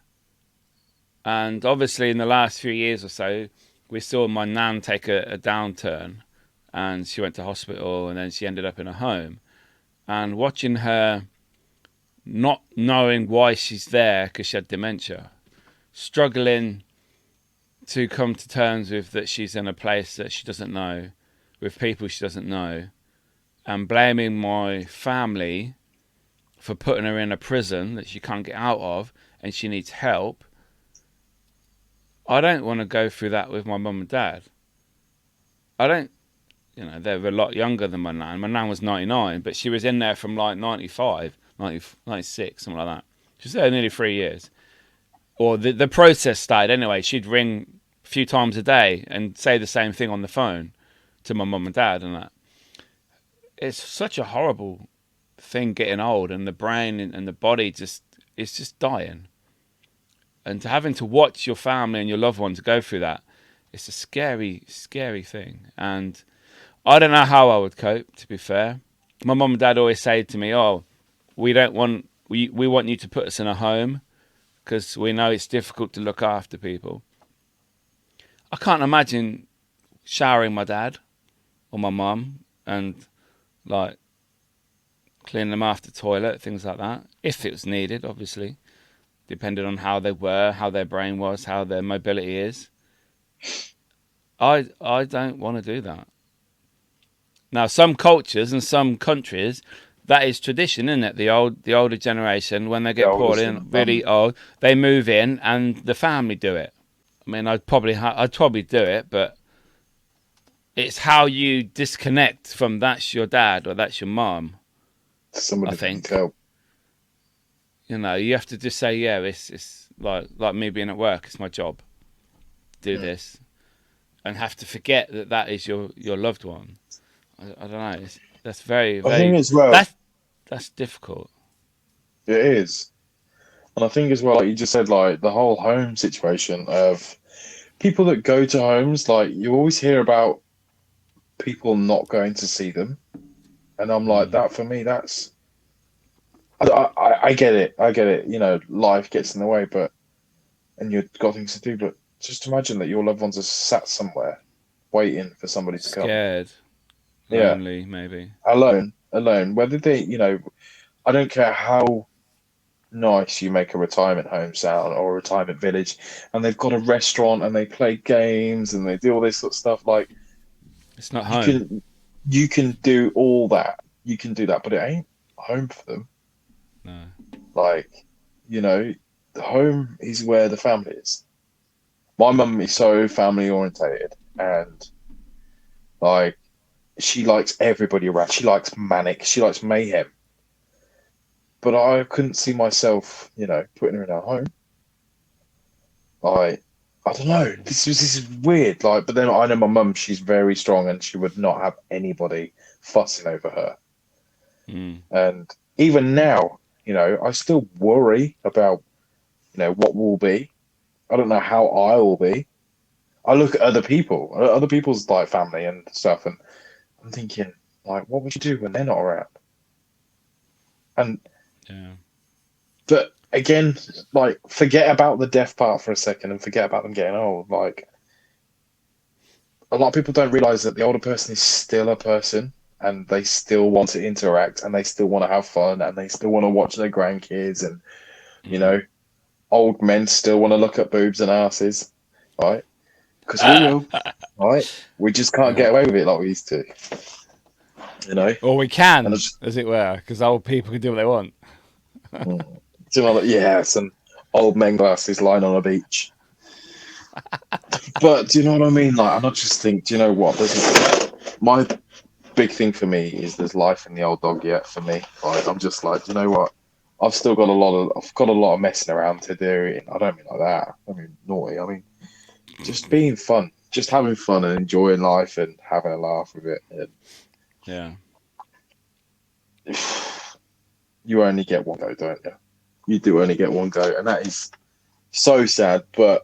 And obviously, in the last few years or so, we saw my nan take a downturn, and she went to hospital, and then she ended up in a home. And watching her, not knowing why she's there because she had dementia, struggling to come to terms with that she's in a place that she doesn't know, with people she doesn't know, and blaming my family for putting her in a prison that she can't get out of and she needs help. I don't want to go through that with my mum and dad. I don't, you know, they were a lot younger than my nan. My nan was 99, but she was in there from like 95, 90, 96, something like that. She was there nearly 3 years. Or the process started anyway. She'd ring a few times a day and say the same thing on the phone to my mum and dad and that. It's such a horrible thing getting old, and the brain and the body it's just dying. And to having to watch your family and your loved ones go through that, it's a scary, scary thing. And I don't know how I would cope, to be fair. My mum and dad always say to me, oh, we want you to put us in a home because we know it's difficult to look after people. I can't imagine showering my dad or my mum and like cleaning them after the toilet, things like that, if it was needed, obviously, depending on how they were, how their brain was, how their mobility is. I don't want to do that. Now, some cultures and some countries, that is tradition, isn't it? The older generation, when they get brought in really old, they move in and the family do it. I mean, I'd probably do it, but it's how you disconnect from that's your dad or that's your mum. Somebody I think. help. You know, you have to just say, yeah, it's like me being at work. It's my job. Do this. and have to forget that that is your loved one. I don't know. That's very, I think very. as well, That's difficult. it is. And I think as well, like you just said, like the whole home situation of people that go to homes, like you always hear about people not going to see them. And I'm like, Mm. that for me, that's. I get it. I get it. You know, life gets in the way, and you've got things to do. But just imagine that your loved ones are sat somewhere waiting for somebody to come. Scared, Yeah, lonely, maybe. alone. Whether they, I don't care how nice you make a retirement home sound or a retirement village, and they've got a restaurant and they play games and they do all this sort of stuff. Like It's not you home. can do all that. You can do that, but it ain't home for them. No. Like, the home is where the family is. My mum is so family orientated, and like she likes everybody around. She likes manic. She likes mayhem. But I couldn't see myself, putting her in her home. I don't know. This is weird. Like, but then I know my mum. She's very strong, and she would not have anybody fussing over her. Mm. And even now, I still worry about, what will be. I don't know how I will be. I look at other people's like family and stuff, and I'm thinking, like, what would you do when they're not around? And Yeah. but again, like, forget about the death part for a second and forget about them getting old. Like, a lot of people don't realize that the older person is still a person and they still want to interact and they still want to have fun and they still want to watch their grandkids and, Mm. old men still want to look at boobs and asses, right? Because we will, right? We just can't get away with it like we used to, Or we And can, it's, as it were, because old people can do what they want. yeah, some old men glasses lying on a beach. But do you know what I mean? Like, and I just think, do you know what? My big thing for me is there's life in the old dog yet. For me, like, I'm just like, do you know what? I've got a lot of messing around to do. And I don't mean like that. I mean naughty. I mean just being fun, just having fun and enjoying life and having a laugh with it. And Yeah. you only get one go, don't you? You do only get one go, and that is so sad. But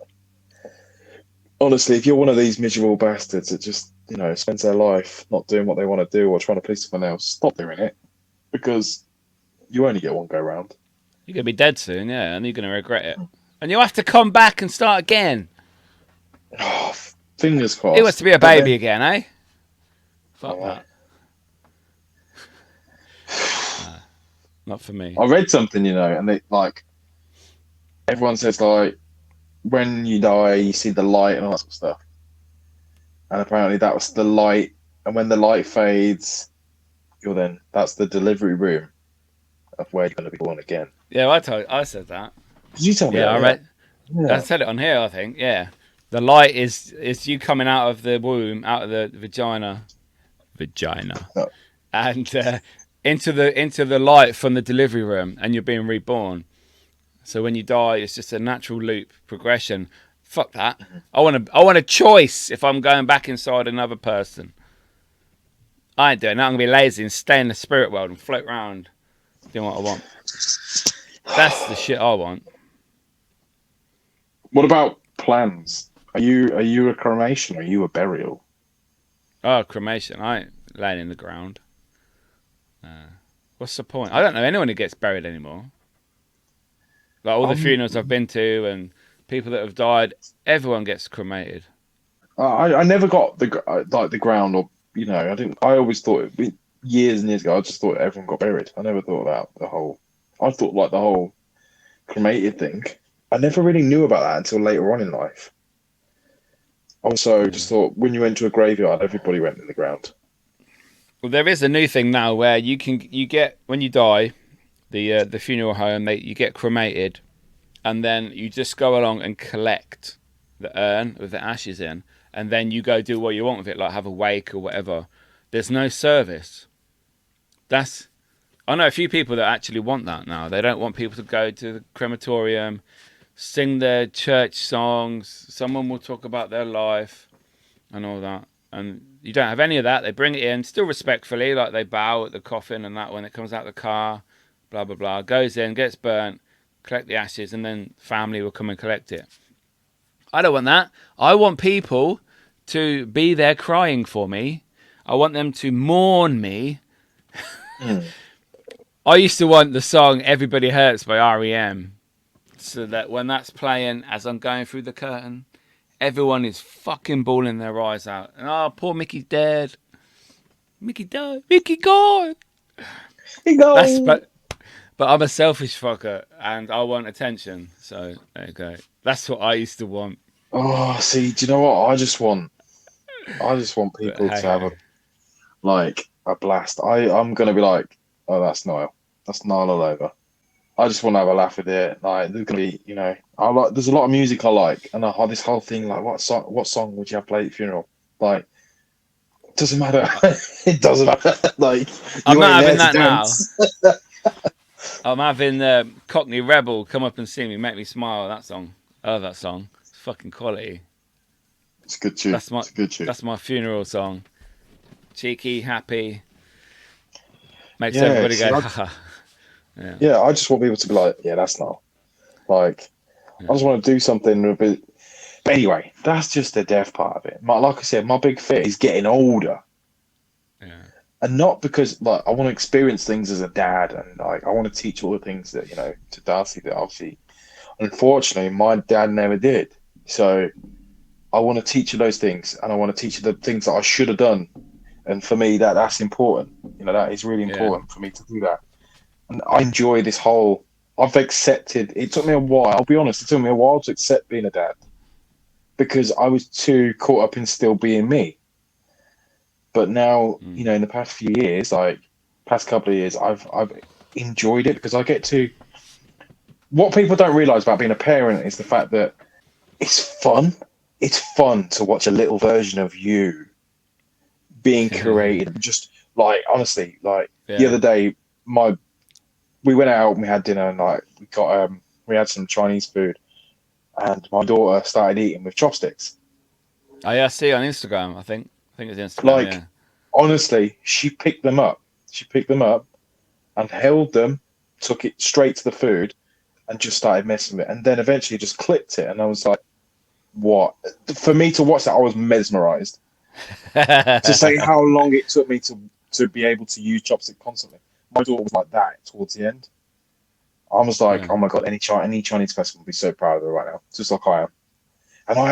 honestly, if you're one of these miserable bastards that just, spends their life not doing what they want to do or trying to please someone else, stop doing it because you only get one go round. You're going to be dead soon, yeah, and you're going to regret it. And you'll have to come back and start again. Oh, fingers crossed. He wants to be a baby again, eh? Fuck Yeah. that. Not for me. I read something, and they like everyone says like when you die, you see the light and all that sort of stuff. And apparently that was the light, and when the light fades, that's the delivery room of where you're going to be born again. Yeah, I said that. Did you tell me Yeah, that? I read. Yeah. I said it on here, I think. Yeah. The light is you coming out of the womb, out of the vagina, Oh. and into the light from the delivery room, and you're being reborn. So when you die, it's just a natural loop progression. Fuck that. I want a choice if I'm going back inside another person. I ain't doing that. I'm gonna be lazy and stay in the spirit world and float around doing what I want. That's the shit I want. What about plans? Are you a cremation or are you a burial? Oh, cremation. I ain't laying in the ground. What's the point? I don't know anyone who gets buried anymore. Like all the funerals I've been to and people that have died, everyone gets cremated. I never got the ground or I didn't. I always thought years and years ago. I just thought everyone got buried. I never thought about the whole. I thought like the whole cremated thing. I never really knew about that until later on in life. Also, just thought when you went to a graveyard, everybody went in the ground. Well, there is a new thing now where you get when you die, the funeral home you get cremated, and then you just go along and collect the urn with the ashes in, and then you go do what you want with it, like have a wake or whatever. There's no service. I know a few people that actually want that now. They don't want people to go to the crematorium, sing their church songs. Someone will talk about their life, and all that. And you don't have any of that. They bring it in, still respectfully, like they bow at the coffin and that when it comes out the car, blah, blah, blah. Goes in, gets burnt, collect the ashes, and then family will come and collect it. I don't want that. I want people to be there crying for me. I want them to mourn me. I used to want the song Everybody Hurts by REM, so that when that's playing as I'm going through the curtain, everyone is fucking bawling their eyes out. And poor Mickey's dead. Mickey died. Mickey gone. He goes. But I'm a selfish fucker and I want attention. So there you go. That's what I used to want. Oh, see, do you know what? I just want people to have a blast. I'm gonna be like, oh, that's Niall. That's Niall all over. I just want to have a laugh with it. Like, there's gonna be, there's a lot of music I like, and this whole thing, like, what song would you have played at funeral? Like, it doesn't matter. It doesn't matter. Like, I'm not having that now. I'm having Cockney Rebel Come Up and See Me, Make Me Smile. That song. I love that song. It's fucking quality. It's a good tune. It's a good tune. That's my funeral song. Cheeky, happy. Makes everybody go, haha. Yeah, I just want people to be like, yeah, that's not. Like, I just want to do something a bit. But anyway, that's just the death part of it. Like I said, my big fear is getting older. Yeah. And not because, like, I want to experience things as a dad, and like I want to teach all the things that, to Darcy that obviously, unfortunately, my dad never did. So I want to teach her those things, and I want to teach her the things that I should have done. And for me, that's important. That is really important for me to do that. And I enjoy this whole. I've accepted. It took me a while. I'll be honest. It took me a while to accept being a dad because I was too caught up in still being me. But now, in the past few years, past couple of years, I've enjoyed it because I get to. What people don't realize about being a parent is the fact that it's fun. It's fun to watch a little version of you being created. Just honestly, the other day, we went out and we had dinner and we had some Chinese food, and my daughter started eating with chopsticks. Oh yeah, I see on Instagram. I think it's Instagram. Honestly, she picked them up. She picked them up and held them, took it straight to the food, and just started messing with it. And then eventually just clipped it, and I was like, "What?" For me to watch that, I was mesmerized. To say how long it took me to be able to use chopstick constantly. My daughter was like that towards the end. I was like, oh my god, any Chinese person would be so proud of her right now, just like I am. And I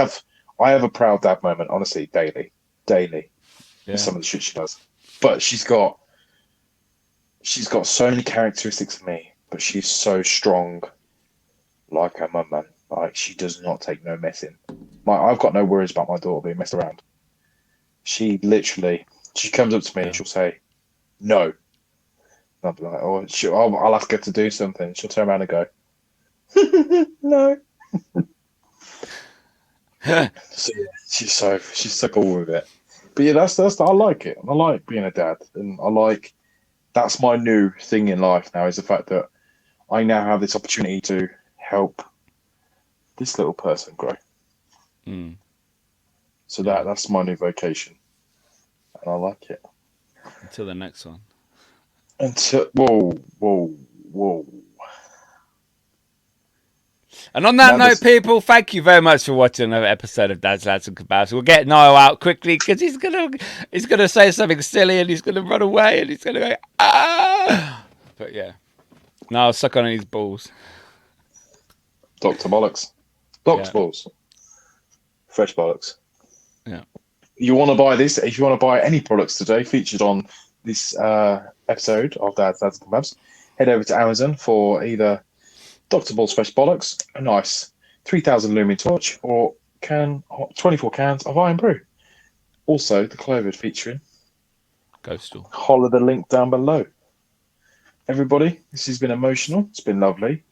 have a proud dad moment, honestly, daily, with some of the shit she does. But she's got so many characteristics of me, but she's so strong, like her mum, man. Like, she does not take no messing. I've got no worries about my daughter being messed around. She comes up to me and she'll say, no. I'll be like, I'll ask her to do something. She'll turn around and go, no. So yeah, she's so cool with it. But yeah, that's I like it. I like being a dad, and that's my new thing in life now, is the fact that I now have this opportunity to help this little person grow. So that's my new vocation, and I like it. Until the next one. Whoa. And on that note, people, thank you very much for watching another episode of Dads, Lads and Kebabs. We'll get Niall out quickly because he's gonna say something silly and he's gonna run away and he's gonna go ah. But yeah, Niall, suck on his balls. Dr. Bollocks. Doc's balls. Fresh bollocks. Yeah. You want to buy this? If you want to buy any products today featured on this episode of Dads, Lads and Kebabs, head over to Amazon for either Dr. Ball's Fresh Bollocks, a nice 3000 lumen torch, or 24 cans of Iron Brew. Also, the Clover featuring Ghostal. Holler the link down below. Everybody, this has been emotional. It's been lovely.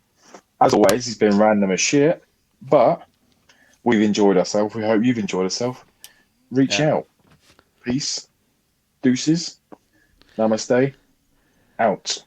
As always, it's been random as shit, but we've enjoyed ourselves. We hope you've enjoyed yourself. Reach out. Peace. Deuces. Namaste. Out.